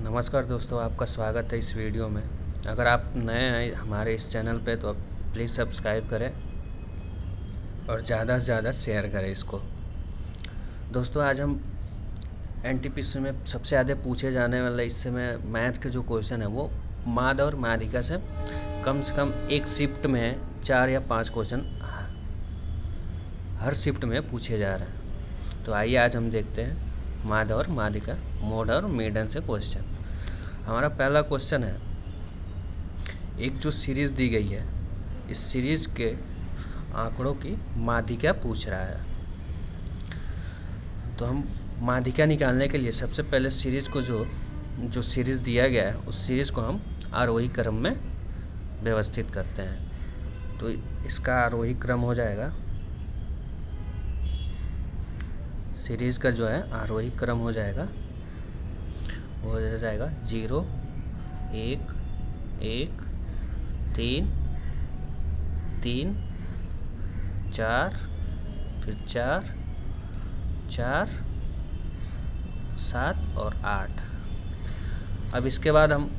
नमस्कार दोस्तों, आपका स्वागत है इस वीडियो में। अगर आप नए हैं हमारे इस चैनल पे तो प्लीज़ सब्सक्राइब करें और ज़्यादा से ज़्यादा शेयर करें इसको। दोस्तों, आज हम एनटीपीसी में सबसे ज़्यादा पूछे जाने वाले इस समय मैथ के जो क्वेश्चन है वो माद और मादिका से कम एक शिफ्ट में 4 या 5 क्वेश्चन हर शिफ्ट में पूछे जा रहे हैं। तो आइए आज हम देखते हैं माद और मादिका, मोड और मेडन से क्वेश्चन। हमारा पहला क्वेश्चन है, एक जो सीरीज़ दी गई है इस सीरीज़ के आंकड़ों की माध्यिका पूछ रहा है। तो हम माध्यिका निकालने के लिए सबसे पहले सीरीज़ को जो सीरीज़ दिया गया है उस सीरीज़ को हम आरोही क्रम में व्यवस्थित करते हैं। तो इसका आरोही क्रम हो जाएगा, सीरीज़ का जो है आरोही क्रम हो जाएगा 0 1 1 3 3 4 फिर 4 4 7 और 8। अब इसके बाद हम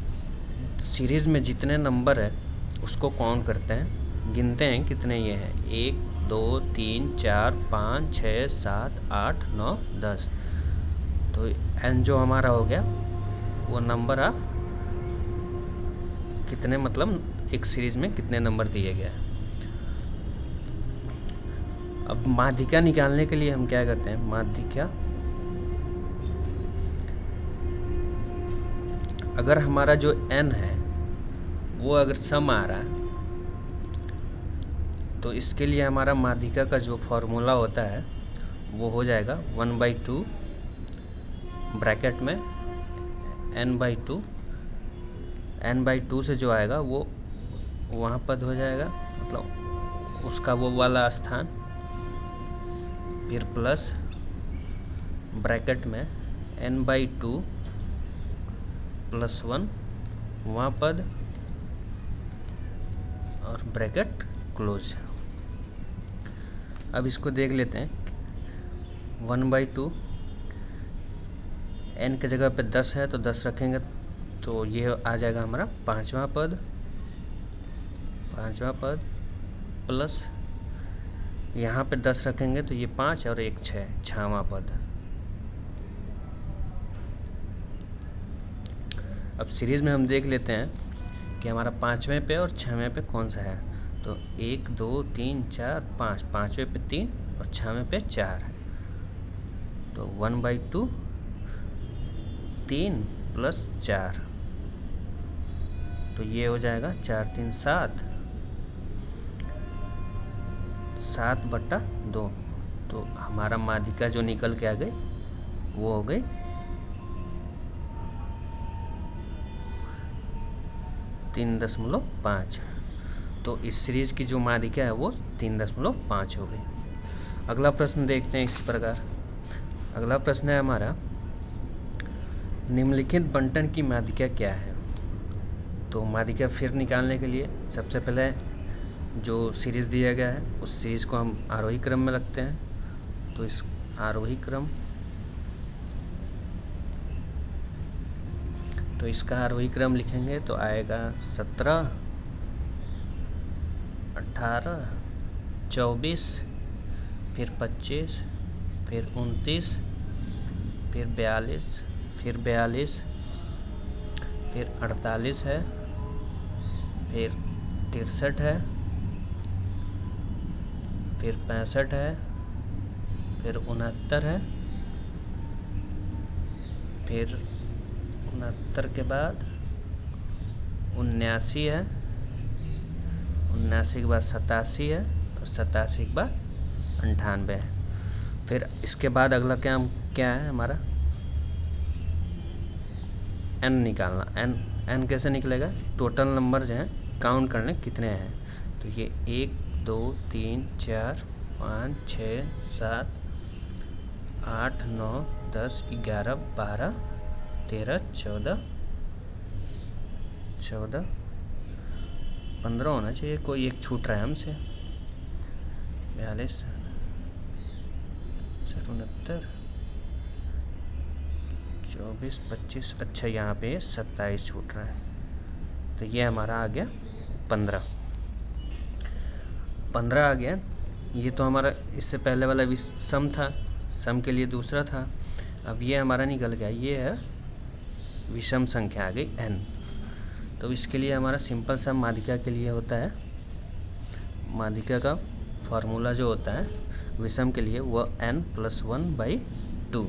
सीरीज़ में जितने नंबर है उसको काउंट करते हैं, गिनते हैं कितने ये हैं। 1 2 3 4 5 6 7 8 9 10। तो n जो हमारा हो गया वो नंबर ऑफ कितने, मतलब एक सीरीज में कितने नंबर दिए गए हैं। अब माध्यिका निकालने के लिए हम क्या करते हैं, माध्यिका अगर हमारा जो n है वो अगर सम आ रहा है तो इसके लिए हमारा माध्यिका का जो फॉर्मूला होता है वो हो जाएगा 1/2 ब्रैकेट में n/2। n/2 से जो आएगा वो वहाँ पद हो जाएगा, मतलब उसका वो वाला स्थान, फिर प्लस ब्रैकेट में n/2 + 1 वहाँ पद और ब्रैकेट क्लोज। अब इसको देख लेते हैं। 1/2 n के जगह पे 10 है तो 10 रखेंगे तो ये आ जाएगा हमारा पांचवा पद प्लस यहाँ पे 10 रखेंगे तो ये 5 और 1 6, छठवां पद। अब सीरीज़ में हम देख लेते हैं कि हमारा पाँचवें पे और छठवें पे कौन सा है। तो 1 2 3 4 5, पाँचवें पे 3 और छठवें पे 4 है। तो 1/2 3 + 4, तो ये हो जाएगा 4 3 7, 7/2। तो हमारा माध्यिका जो निकल के आ गई वो हो गई 3.5। तो इस सीरीज़ की जो माध्यिका है वो 3.5 हो गई। अगला प्रश्न देखते हैं इसी प्रकार। अगला प्रश्न है हमारा, निम्नलिखित बंटन की माध्यिका क्या है। तो माध्यिका फिर निकालने के लिए सबसे पहले जो सीरीज़ दिया गया है उस सीरीज़ को हम आरोही क्रम में रखते हैं। तो इस आरोही क्रम, तो इसका आरोही क्रम लिखेंगे तो आएगा 17 18 24 फिर 25 फिर 29 फिर 42 फिर 48 है, फिर 63 है, फिर 65 है, फिर 69 है, फिर 69 के बाद 79 है, 79 के बाद 87 है और 87 के बाद 98 है। फिर इसके बाद अगला क्या है हमारा, n निकालना। n कैसे निकलेगा, टोटल नंबर जो हैं काउंट करने कितने हैं। तो ये 1 2 3 4 5 6 7 8 9 10 11 12 13 14 15 होना चाहिए, कोई एक छूट रहा है हमसे। 42 69 24, 25, अच्छा यहाँ पे 27 छूट रहा है, तो ये हमारा आ गया 15। 15 आ गया। ये तो हमारा इससे पहले वाला सम था, सम के लिए दूसरा था। अब ये हमारा निकल गया, ये है विषम संख्या आ गई n। तो इसके लिए हमारा सिंपल सम माध्यिका के लिए होता है, माध्यिका का फॉर्मूला जो होता है विषम के लिए वह n+1/2,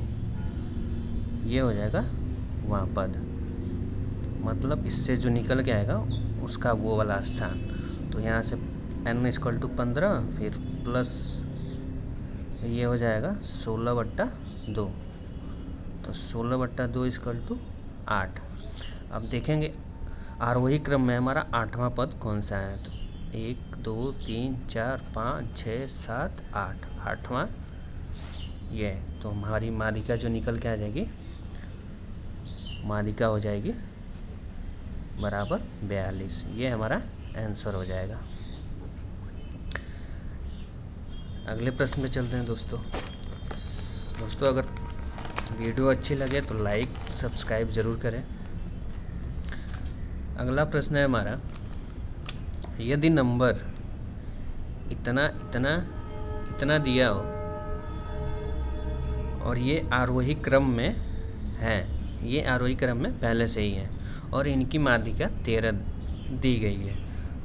ये हो जाएगा वहाँ पद, मतलब इससे जो निकल के आएगा उसका वो वाला स्थान। तो यहाँ से n = 15, फिर प्लस ये हो जाएगा 16/2, तो 16/2 = 8। अब देखेंगे आरोही क्रम में हमारा 8वां पद कौन सा है, तो 1 2 3 4 5 6 7 8, 8वां ये है। तो हमारी माध्यिका जो निकल के आ जाएगी, माध्यिका हो जाएगी बराबर 42। ये हमारा आंसर हो जाएगा। अगले प्रश्न में चलते हैं दोस्तों। अगर वीडियो अच्छी लगे तो लाइक सब्सक्राइब ज़रूर करें। अगला प्रश्न है हमारा, यदि नंबर इतना इतना इतना दिया हो और ये आरोही क्रम में है, ये आरोही क्रम में पहले से ही है और इनकी माध्यिका 13 दी गई है,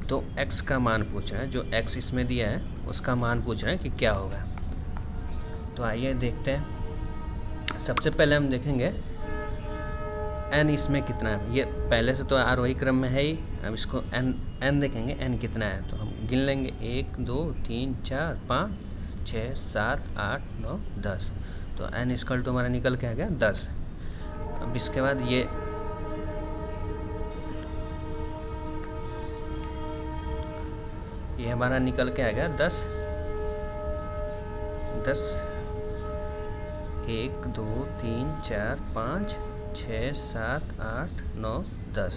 तो x का मान पूछ रहा है, जो x इसमें दिया है उसका मान पूछ रहा है कि क्या होगा। तो आइए देखते हैं। सबसे पहले हम देखेंगे n इसमें कितना है, ये पहले से तो आरोही क्रम में है ही। अब इसको n देखेंगे n कितना है, तो हम गिन लेंगे 1 2 3 4 5 6 7 8 9 10, तो n = हमारा निकल के आ गया 10। अब इसके बाद ये हमारा निकल के आ गया 10। 1 2 3 4 5 6 7 8 9 10।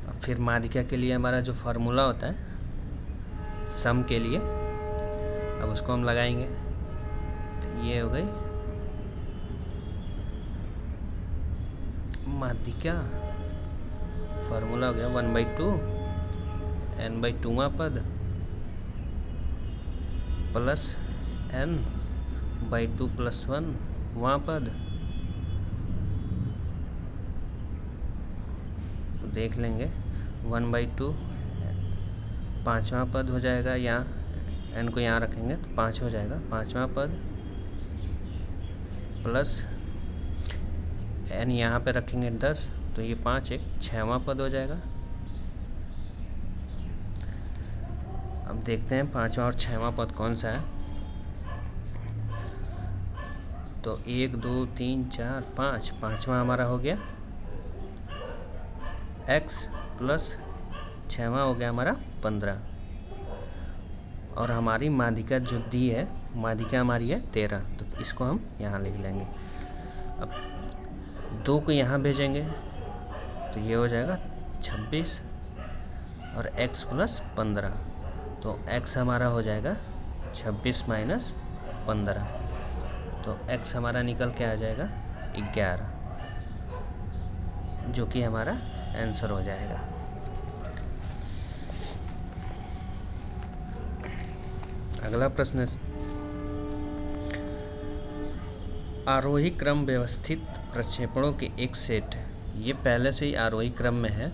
अब फिर माध्यिका के लिए हमारा जो फार्मूला होता है सम के लिए, अब उसको हम लगाएंगे, तो ये हो गई माध्यिका, फार्मूला हो गया 1/2 n/2वां पद प्लस n/2 + 1वां पद। तो देख लेंगे 1/2 5वां पद हो जाएगा, यहाँ n को यहाँ रखेंगे तो 5 हो जाएगा 5वां पद, प्लस n यहाँ पे रखेंगे 10, तो ये 5 एक 6वां पद हो जाएगा। अब देखते हैं 5वां और 6वां पद कौन सा है, तो 1 2 3 4 5, 5वां हमारा हो गया x प्लस 6वां हो गया हमारा 15, और हमारी माध्यिका जो दी है, माध्यिका हमारी है 13, तो इसको हम यहाँ लिख लेंगे। अब 2 को यहाँ भेजेंगे तो ये हो जाएगा 26 और x + 15, तो x हमारा हो जाएगा 26 - 15, तो x हमारा निकल के आ जाएगा 11, जो कि हमारा आंसर हो जाएगा। अगला प्रश्न है, आरोही क्रम व्यवस्थित प्रक्षेपणों के एक सेट, ये पहले से ही आरोही क्रम में है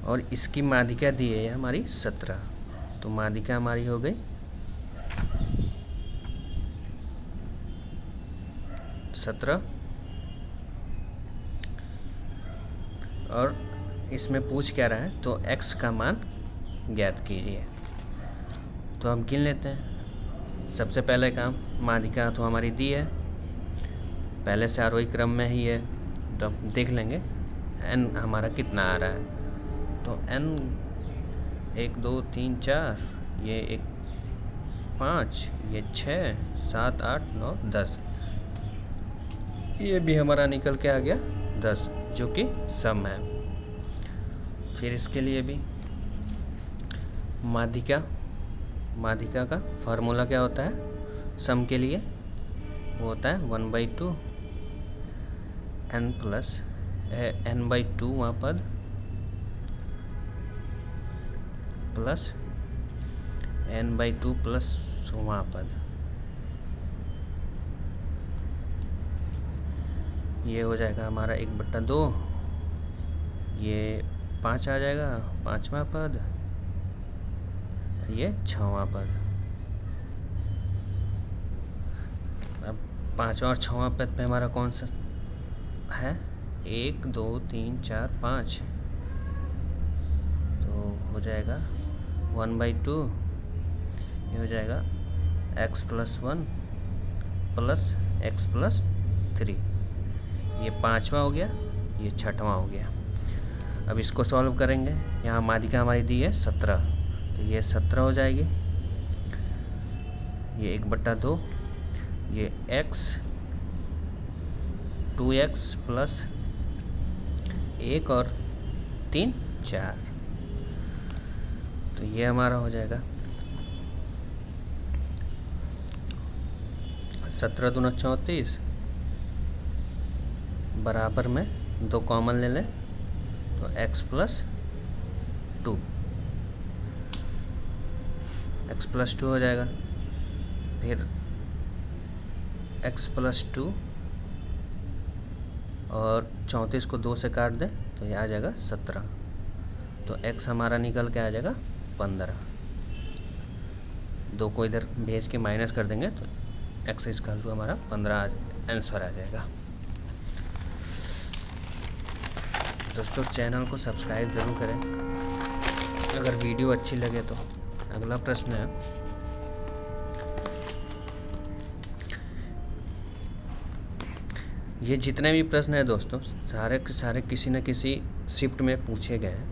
और इसकी माध्यिका दी है हमारी 17, तो माध्यिका हमारी हो गई 17, और इसमें पूछ क्या रहा है, तो x का मान ज्ञात कीजिए। तो हम गिन लेते हैं। सबसे पहले काम, माध्यिका तो हमारी दी है, पहले से आरोही क्रम में ही है, तो अब देख लेंगे n हमारा कितना आ रहा है, तो n 1 2 3 4, ये 1 5, ये 6 7 8 9 10, ये भी हमारा निकल के आ गया 10, जो कि सम है। फिर इसके लिए भी माध्यिका का फार्मूला क्या होता है सम के लिए, वो होता है 1/2 n प्लस n/2 वहाँ पद प्लस n/2 प्लस वहाँ पद, ये हो जाएगा हमारा 1/2, ये 5 आ जाएगा 5वां पद, ये 6वां पद। अब 5वां और 6वां पद पे हमारा कौन सा है, 1 2 3 4 5, तो हो जाएगा 1/2, ये हो जाएगा x + 1 प्लस x + 3, ये 5वां हो गया, ये 6वां हो गया। अब इसको सॉल्व करेंगे, यहाँ माध्यिका हमारी दी है 17, तो ये 17 हो जाएगी, ये 1/2, ये x 2x प्लस 1 और 3 4, तो ये हमारा हो जाएगा 17 दूना 34, बराबर में 2 कॉमन ले लें तो x + 2, x + 2 हो जाएगा, फिर x + 2 और 34 को 2 से काट दें तो ये आ जाएगा 17, तो x हमारा निकल के आ जाएगा 15, 2 को इधर भेज के माइनस कर देंगे तो x = हमारा 15 आंसर आ जाएगा। दोस्तों चैनल को सब्सक्राइब जरूर करें अगर वीडियो अच्छी लगे तो। अगला प्रश्न है, ये जितने भी प्रश्न हैं दोस्तों सारे के सारे किसी न किसी शिफ्ट में पूछे गए हैं,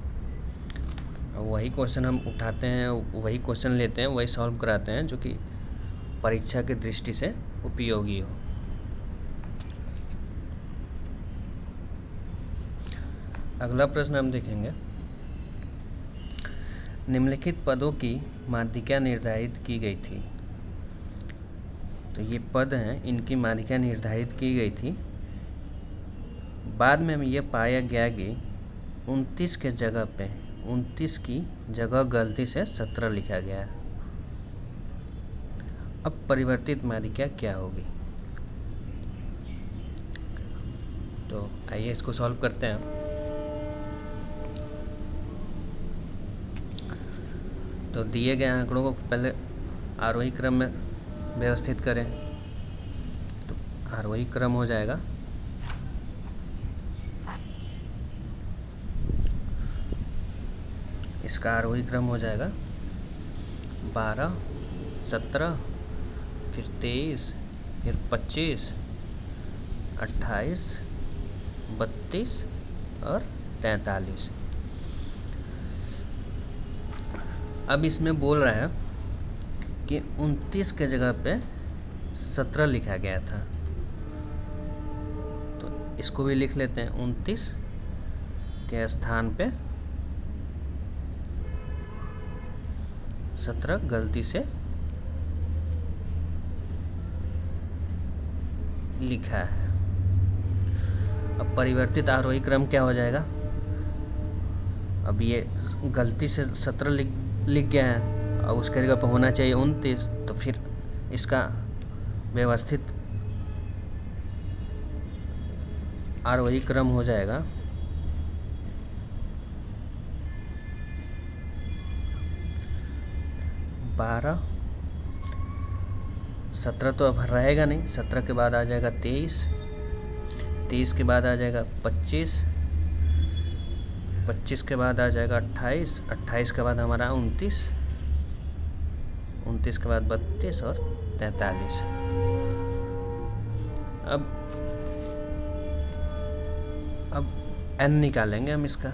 वही क्वेश्चन हम उठाते हैं, वही क्वेश्चन लेते हैं, वही सॉल्व कराते हैं जो कि परीक्षा की दृष्टि से उपयोगी हो। अगला प्रश्न हम देखेंगे, निम्नलिखित पदों की माध्यिका निर्धारित की गई थी, तो ये पद हैं, इनकी माध्यिका निर्धारित की गई थी, बाद में ये पाया गया कि 29 के जगह पे 29 की जगह गलती से 17 लिखा गया है। अब परिवर्तित माध्यिका क्या होगी, तो आइए इसको सॉल्व करते हैं। तो दिए गए आंकड़ों को पहले आरोही क्रम में व्यवस्थित करें, तो आरोही क्रम हो जाएगा इसका आरोही क्रम हो जाएगा 12 17 फिर 23 फिर 25 28 32 और 43। अब इसमें बोल रहा है कि 29 के जगह पे 17 लिखा गया था, तो इसको भी लिख लेते हैं, 29 के स्थान पे 17 गलती से लिखा है। अब परिवर्तित आरोही क्रम क्या हो जाएगा, अब ये गलती से 17 लिख गया है और उसके जगह पर होना चाहिए 29, तो फिर इसका व्यवस्थित आरोही क्रम हो जाएगा 12 17 तो अब रहेगा नहीं, 17 के बाद आ जाएगा 23, 23 के बाद आ जाएगा 25, 25 के बाद आ जाएगा 28, 28 के बाद हमारा 29, 29 के बाद 32 और 43। अब n निकालेंगे हम, इसका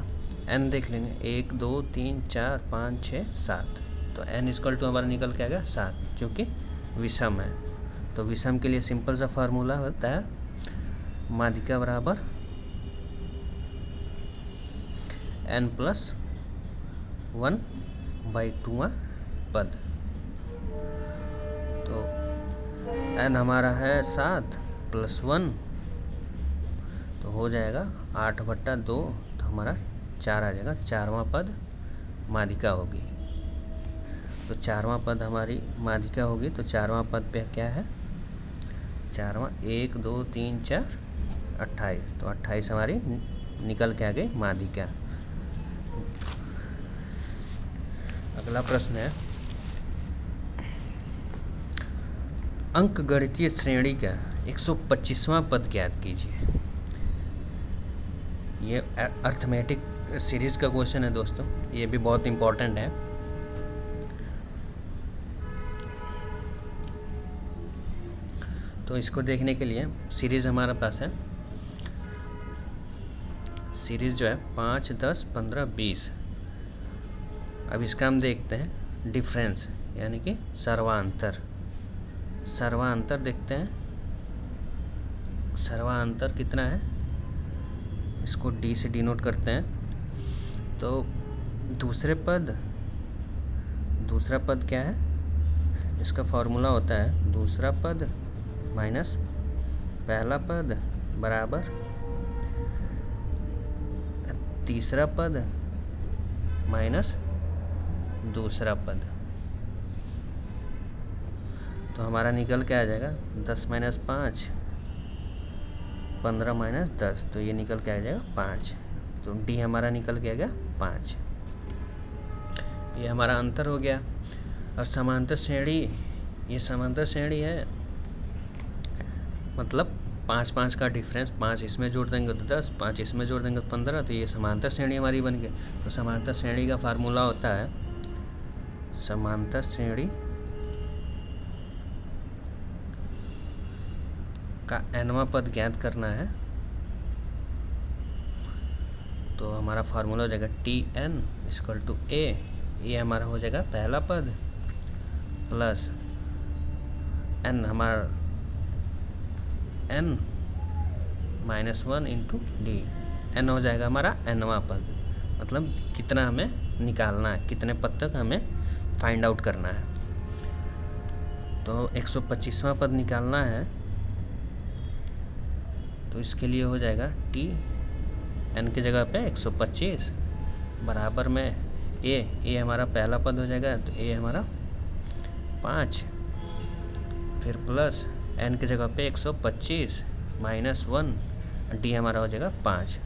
n देख लेंगे, 1 2 3 4 5 6 7, तो n = हमारा निकल के आएगा 7, जो कि विषम है। तो विषम के लिए सिंपल सा फार्मूला होता है, माध्यिका बराबर n + 1/2वां पद। तो n हमारा है 7 + 1 तो हो जाएगा 8/2, तो हमारा 4 आ जाएगा। 4वां पद माध्यिका होगी। तो 4वां पद हमारी माध्यिका होगी। तो 4वां पद पे क्या है? 4वां 1 2 3 4 28। तो 28 हमारी निकल के आ गई माध्यिका। अगला प्रश्न है, अंकगणितीय श्रेणी का 125वां पद ज्ञात कीजिए। ये अर्थमेटिक सीरीज का क्वेश्चन है दोस्तों, ये भी बहुत इम्पोर्टेंट है। तो इसको देखने के लिए सीरीज हमारे पास है। सीरीज जो है 5 10 15 20। अब इसका हम देखते हैं डिफरेंस, यानी कि सर्वांतर। सर्वांतर देखते हैं, सर्वांतर कितना है, इसको डी से डिनोट करते हैं। तो दूसरा पद क्या है? इसका फॉर्मूला होता है दूसरा पद माइनस पहला पद बराबर तीसरा पद माइनस दूसरा पद। तो हमारा निकल के आ जाएगा 10 - 5 15 - 10। तो ये निकल के आ जाएगा 5। तो डी हमारा निकल के आ गया 5। ये हमारा अंतर हो गया। और समांतर श्रेणी, ये समांतर श्रेणी है, मतलब 5 5 का डिफरेंस। 5 इसमें जोड़ देंगे तो 10, 5 इसमें जोड़ देंगे तो 15। तो ये समांतर श्रेणी हमारी बन गई। तो समांतर श्रेणी का फार्मूला होता है, समांतर श्रेणी का nवां पद ज्ञात करना है। तो हमारा फार्मूला हो जाएगा Tn = A। ये हमारा हो जाएगा पहला पद प्लस n हमारा n -1 × d। n हो जाएगा हमारा nवां पद, मतलब कितना हमें निकालना है, कितने पद तक हमें फाइंड आउट करना है। तो 125वां पद निकालना है। तो इसके लिए हो जाएगा T n की जगह पे 125 बराबर में a हमारा पहला पद हो जाएगा। तो a हमारा 5, फिर प्लस n की जगह पे 125 -1, d हमारा हो जाएगा 5।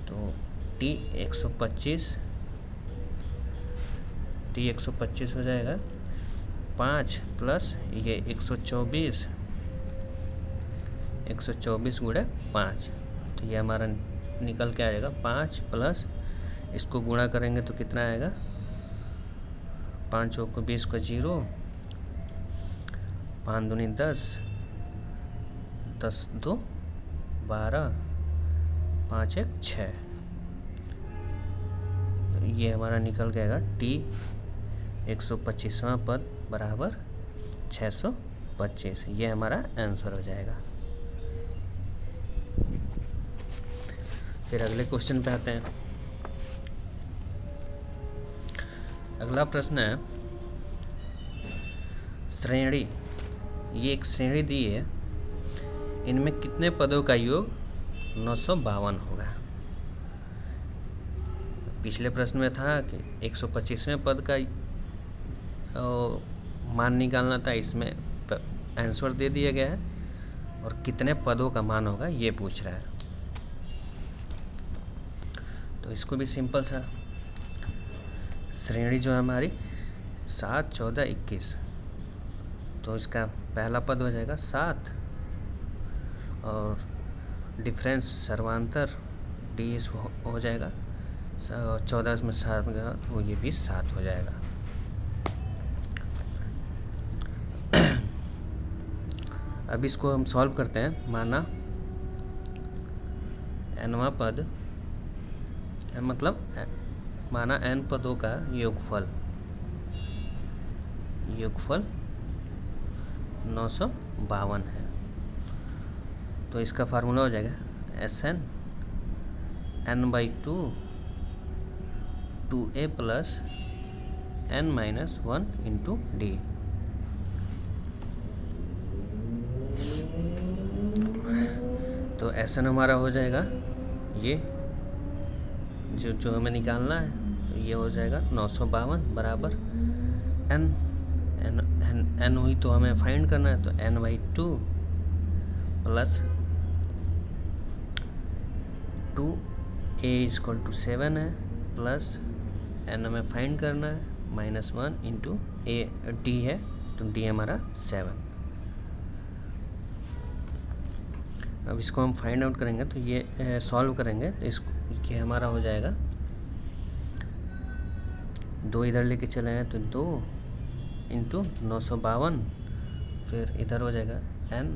तो T 125 हो जाएगा 5 प्लस ये 124 × 5। तो ये हमारा निकल के आएगा 5 प्लस, इसको गुणा करेंगे तो कितना आएगा, 5 चौको 20 का 0, 5 दूनी 10, 10 2 12, 5 1 6। ये हमारा निकल के आएगा T 125वां पद बराबर 625। ये हमारा आंसर हो जाएगा। फिर अगले क्वेश्चन पे आते हैं। अगला प्रश्न है, श्रेणी, ये एक श्रेणी दी है, इनमें कितने पदों का योग 952 होगा। पिछले प्रश्न में था कि 125वें पद का मान निकालना था, इसमें आंसर दे दिया गया है और कितने पदों का मान होगा ये पूछ रहा है। तो इसको भी सिंपल सा, श्रेणी जो है हमारी 7 14 21। तो इसका पहला पद हो जाएगा 7 और डिफरेंस सर्वांतर डी हो जाएगा 14 में 7 गया तो ये भी 7 हो जाएगा। अब इसको हम सॉल्व करते हैं। माना nवां पद, मतलब माना n पदों का योगफल 952 है। तो इसका फार्मूला हो जाएगा Sn n/2 2a plus n minus 1 into D. तो Sn हमारा हो जाएगा ये जो हमें निकालना है, तो ये हो जाएगा 952 बराबर n n हुई तो हमें फाइंड करना है, तो n/2 plus 2a equal to 7 है, प्लस n हमें फाइंड करना है -1 इंटू d है, तो d हमारा 7। अब इसको हम फाइंड आउट करेंगे, तो ये सॉल्व करेंगे, तो इसको ये हमारा हो जाएगा 2 इधर लेके चले हैं तो 2 इंटू 952, फिर इधर हो जाएगा n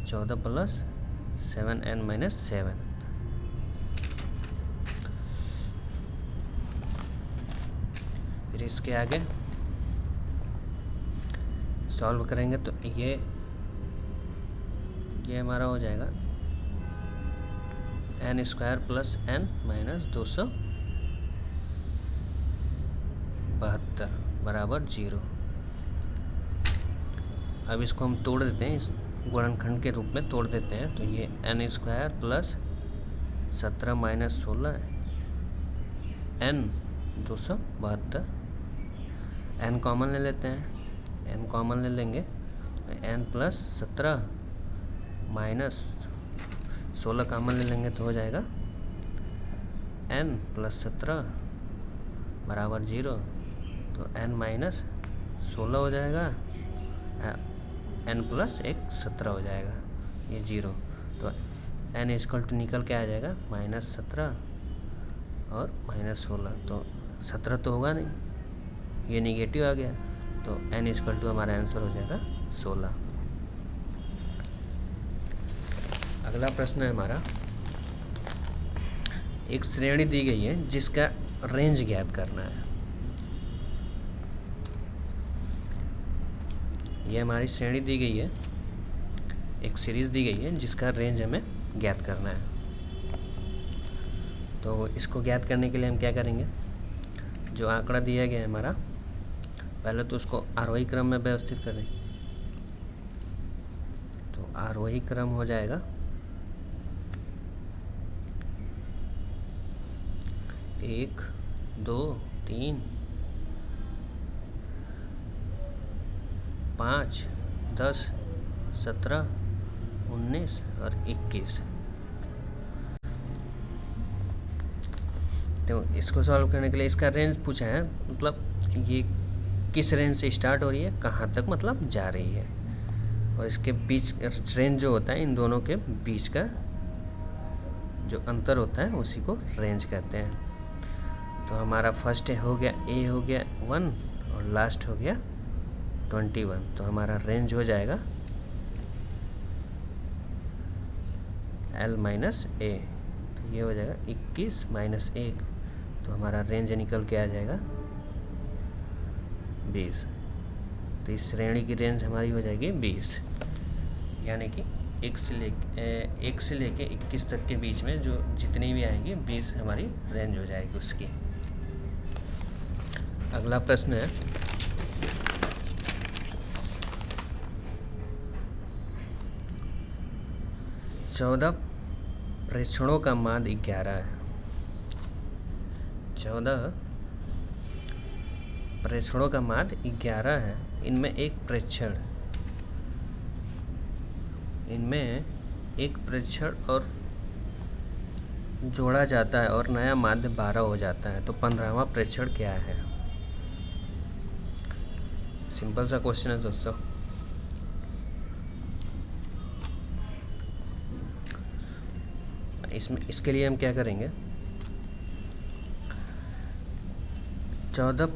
14 प्लस 7n माइनस 7। फिर इसके आगे सॉल्व करेंगे तो ये हमारा हो जाएगा n square plus n minus 272 बराबर 0। अब इसको हम तोड़ देते हैं, इस गुणनखंड के रूप में तोड़ देते हैं, तो ये n square plus 17 minus 16 n 272, n common ले लेते हैं, n कॉमन ले लेंगे तो n प्लस 17 माइनस 16 कॉमन ले लेंगे तो हो जाएगा n प्लस 17 बराबर 0, तो n माइनस 16 हो जाएगा, n प्लस 17 हो जाएगा, ये 0, तो n इक्वल टू निकल के आ जाएगा -17 और -16, तो 17 तो होगा नहीं, ये निगेटिव आ गया, तो n इक्वल टू हमारा आंसर हो जाएगा 16। अगला प्रश्न है हमारा, एक श्रेणी दी गई है जिसका रेंज ज्ञात करना है। ये हमारी श्रेणी दी गई है, एक सीरीज दी गई है जिसका रेंज हमें ज्ञात करना है। तो इसको ज्ञात करने के लिए हम क्या करेंगे, जो आंकड़ा दिया गया है हमारा, पहले तो उसको आरोही क्रम में व्यवस्थित करें। तो आरोही क्रम हो जाएगा 1 2 3 5 10 17 19 और 21। तो इसको सॉल्व करने के लिए इसका रेंज पूछा है, मतलब ये किस रेंज से स्टार्ट हो रही है, कहाँ तक मतलब जा रही है, और इसके बीच रेंज जो होता है, इन दोनों के बीच का जो अंतर होता है उसी को रेंज कहते हैं। तो हमारा फर्स्ट हो गया ए हो गया 1 और लास्ट हो गया 21, तो हमारा रेंज हो जाएगा L माइनस ए, तो ये हो जाएगा 21 माइनस 1, तो हमारा रेंज निकल के आ जाएगा 20। तो इस श्रेणी की रेंज हमारी हो जाएगी 20, यानी कि 1 से लेके 21 तक के बीच में जो जितनी भी आएगी 20 हमारी रेंज हो जाएगी उसकी। अगला प्रश्न है, चौदह प्रेक्षणों का मान 11 है। 14 प्रेक्षणों का मान 11 है। इनमें एक प्रेक्षण और जोड़ा जाता है और नया माध्य 12 हो जाता है, तो 15वां प्रेक्षण क्या है? सिंपल सा क्वेश्चन है दोस्तों। इसके लिए हम क्या करेंगे, 14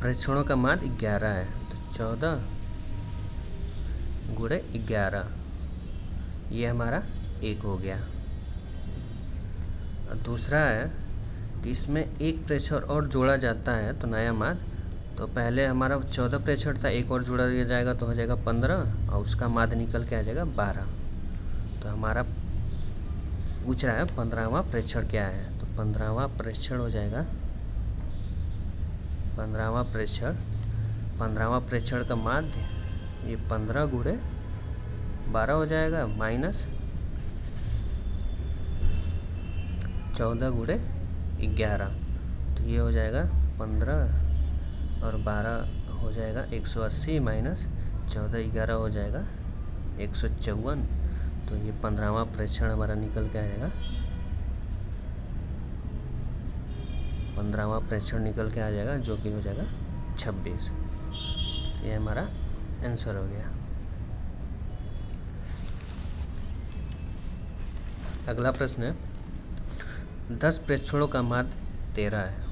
प्रेक्षणों का मान 11 है, तो 14 गुणे 11, ये हमारा 1 हो गया। और दूसरा है कि इसमें एक प्रेक्षण और जोड़ा जाता है तो नया मान, तो पहले हमारा 14 प्रेक्षण था, एक और जोड़ा दिया जाएगा तो हो जाएगा 15 और उसका मान निकल के आ जाएगा 12। तो हमारा पूछ रहा है 15वां प्रेक्षण क्या है, तो 15वां प्रेक्षण हो जाएगा 15वां प्रेक्षण का माध्य ये 15 गुणे 12 हो जाएगा, माइनस 14 गुणे 11, तो ये हो जाएगा 15 और 12 हो जाएगा 180, माइनस 14 11 हो जाएगा 154। तो ये 15वां प्रेक्षण हमारा निकल के आ जाएगा, 15वां प्रेक्षण निकल के आ जाएगा, जो कि हो जाएगा 26। तो ये हमारा आंसर हो गया। अगला प्रश्न है, 10 प्रेक्षणों का माध्य 13 है।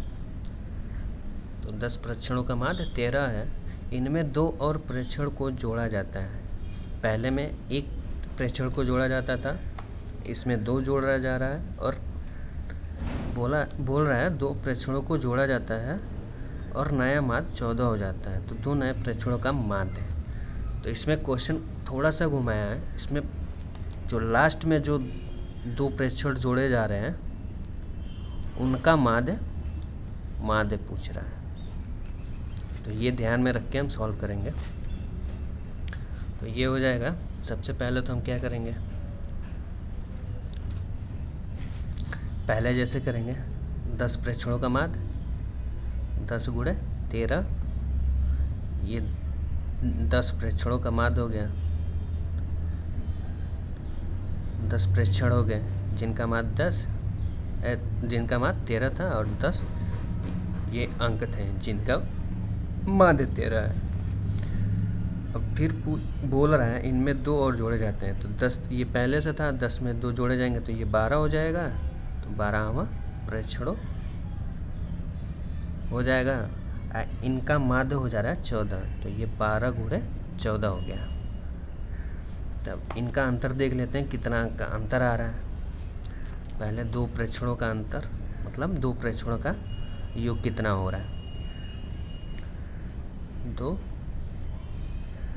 तो 10 प्रेक्षणों का माध्य 13 है, इनमें 2 और प्रेक्षण को जोड़ा जाता है। पहले में एक प्रेक्षण को जोड़ा जाता था, इसमें 2 जोड़ा जा रहा है, और बोल रहा है 2 प्रेक्षणों को जोड़ा जाता है और नया माध्य 14 हो जाता है। तो 2 नए प्रेक्षणों का माध्य है। तो इसमें क्वेश्चन थोड़ा सा घुमाया है। इसमें जो लास्ट में जो 2 प्रेक्षण जोड़े जा रहे हैं उनका माध्य पूछ रहा है। तो ये ध्यान में रख के हम सॉल्व करेंगे। तो ये हो जाएगा, सबसे पहले तो हम क्या करेंगे, पहले जैसे करेंगे 10 प्रेक्षणों का माध्य 10 गुणे 13, ये 10 प्रेक्षणों का माध्य हो गया, 10 प्रेक्षण हो गए जिनका माध्य 13 था, और 10 ये अंक थे जिनका माध्य 13 है। अब फिर बोल रहा है इनमें 2 और जोड़े जाते हैं। तो 10 ये पहले से था, 10 में 2 जोड़े जाएंगे तो ये 12 हो जाएगा। तो 12वां प्रेक्षण हो जाएगा, इनका माध्य हो जा रहा है 14, तो ये 12 गुणे 14 हो गया। तब इनका अंतर देख लेते हैं, कितना का अंतर आ रहा है। पहले 2 प्रेक्षणों का अंतर, मतलब 2 प्रेक्षणों का योग कितना हो रहा है। 2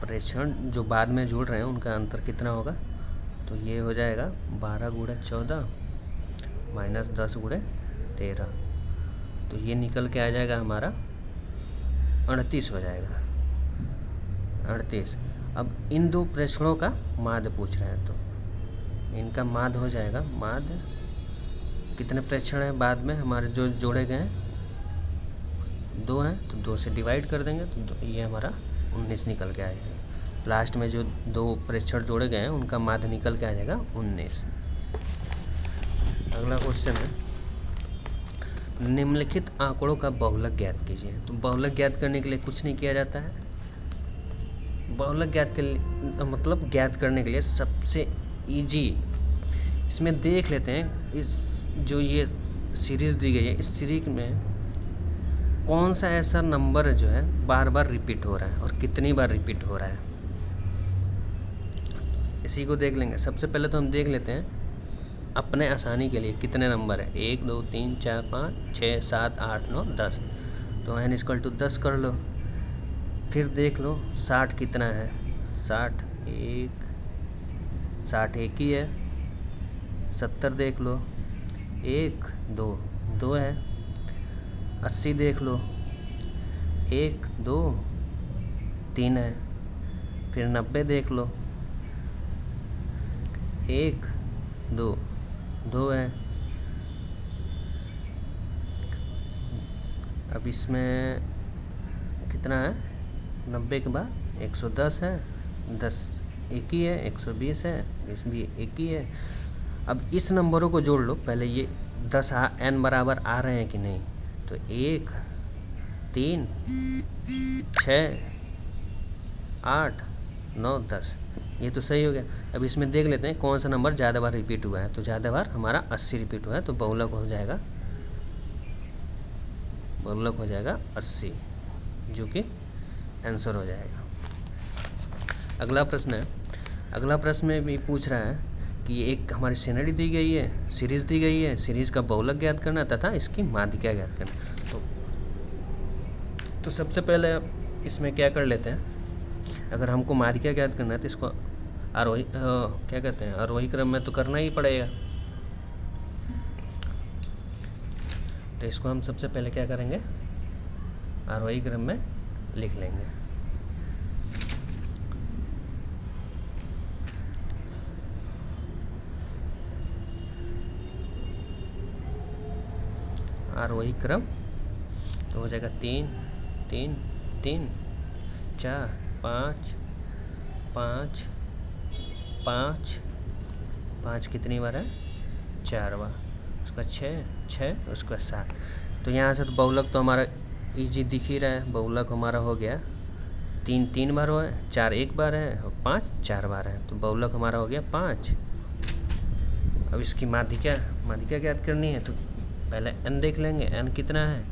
प्रेक्षण जो बाद में जोड़ रहे हैं उनका अंतर कितना होगा, तो ये हो जाएगा 12 गुणे 14 माइनस 10 गुणे 13, तो ये निकल के आ जाएगा हमारा 38 हो जाएगा, 38। अब इन 2 प्रेक्षणों का माध्य पूछ रहे हैं, तो इनका माध्य हो जाएगा, माध्य कितने प्रेक्षण हैं बाद में हमारे जो जोड़े गए हैं, 2 हैं, तो 2 से डिवाइड कर देंगे तो ये हमारा 19 निकल के आ जाएगा। लास्ट में जो 2 प्रेक्षण जोड़े गए हैं उनका माध्य निकल के आ जाएगा 19। अगला क्वेश्चन है, निम्नलिखित आंकड़ों का बहुलक ज्ञात कीजिए। तो बहुलक ज्ञात करने के लिए कुछ नहीं किया जाता है। बहुलक ज्ञात करने के लिए सबसे इजी, इसमें देख लेते हैं, इस जो ये सीरीज दी गई है, इस सीरीज में कौन सा ऐसा नंबर जो है बार बार रिपीट हो रहा है और कितनी बार रिपीट हो रहा है, इसी को देख लेंगे। सबसे पहले तो हम देख लेते हैं अपने आसानी के लिए कितने नंबर है, 1 2 3 4 5 6 7 8 9 10। तो n = 10 कर लो, फिर देख लो 60 कितना है, 60 एक ही है। 70 देख लो, 1 2 2 है। 80 देख लो, 1 2 3 है। फिर 90 देख लो, 1 2 2 है। अब इसमें कितना है, 90 के बाद 110 है, 10 एक ही है, 120 है, 20 भी एक ही है। अब इस नंबरों को जोड़ लो पहले, ये 10 n बराबर आ रहे हैं कि नहीं। तो 1 3 6 8 9 10, ये तो सही हो गया। अब इसमें देख लेते हैं कौन सा नंबर ज़्यादा बार रिपीट हुआ है। तो ज़्यादा बार हमारा 80 रिपीट हुआ है, तो बहुलक हो जाएगा 80, जो कि आंसर हो जाएगा। अगला प्रश्न है, अगला प्रश्न में भी पूछ रहा है कि एक हमारी सीनरी दी गई है, सीरीज़ दी गई है, सीरीज़ का बहुलक ज्ञात करना तथा इसकी माध्यिका ज्ञात करना। तो सबसे पहले इसमें क्या कर लेते हैं, अगर हमको माध्यिका ज्ञात करना है तो इसको आरोही क्या कहते हैं, आरोही क्रम में तो करना ही पड़ेगा। तो इसको हम सबसे पहले क्या करेंगे, आरोही क्रम में लिख लेंगे। आरोही क्रम तो हो जाएगा 3 3 3 4 5 5 5 5 कितनी बार है? 4 बार। उसका 6 6 उसका 7। तो यहाँ से तो बहुलक तो हमारा इजी दिख ही रहा है। बहुलक हमारा हो गया 3 3 बार हो है, 4 1 बार है और 5 4 बार है। तो बहुलक हमारा हो गया 5। अब इसकी माध्यिका ज्ञात करनी है तो पहले n देख लेंगे। n कितना है?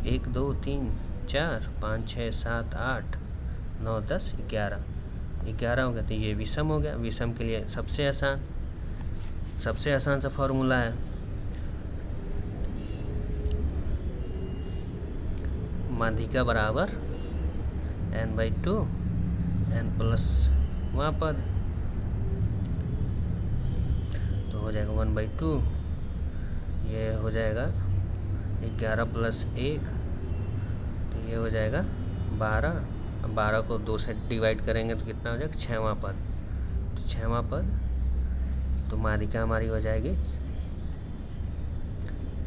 1 2 3 4 5 6 7 8 9 10 11 11 हो गया। तो ये विषम हो गया। विषम के लिए सबसे आसान सा फॉर्मूला है माध्यिका बराबर n/2 n प्लस वहाँ पद, तो हो जाएगा 1/2। ये हो जाएगा 11 प्लस 1, तो ये हो जाएगा 12। अब 12 को 2 से डिवाइड करेंगे तो कितना हो जाएगा? 6वां पद। तो 6वां पद, तो माध्यिका हमारी हो जाएगी,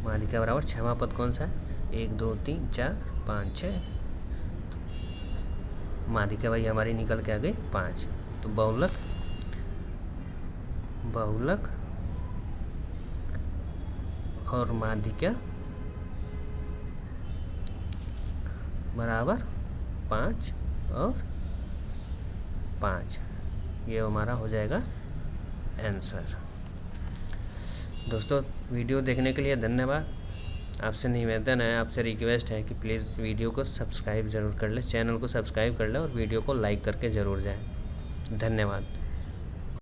माध्यिका बराबर 6वां पद कौन सा है? 1 2 3 4 5 6। माध्यिका भाई हमारी निकल के आ गई 5। तो बहुलक और माध्यिका बराबर 5 और 5। ये हमारा हो जाएगा आंसर। दोस्तों वीडियो देखने के लिए धन्यवाद। आपसे निवेदन है, आपसे रिक्वेस्ट है कि प्लीज़ वीडियो को सब्सक्राइब ज़रूर कर लें, चैनल को सब्सक्राइब कर लें और वीडियो को लाइक करके ज़रूर जाएं। धन्यवाद।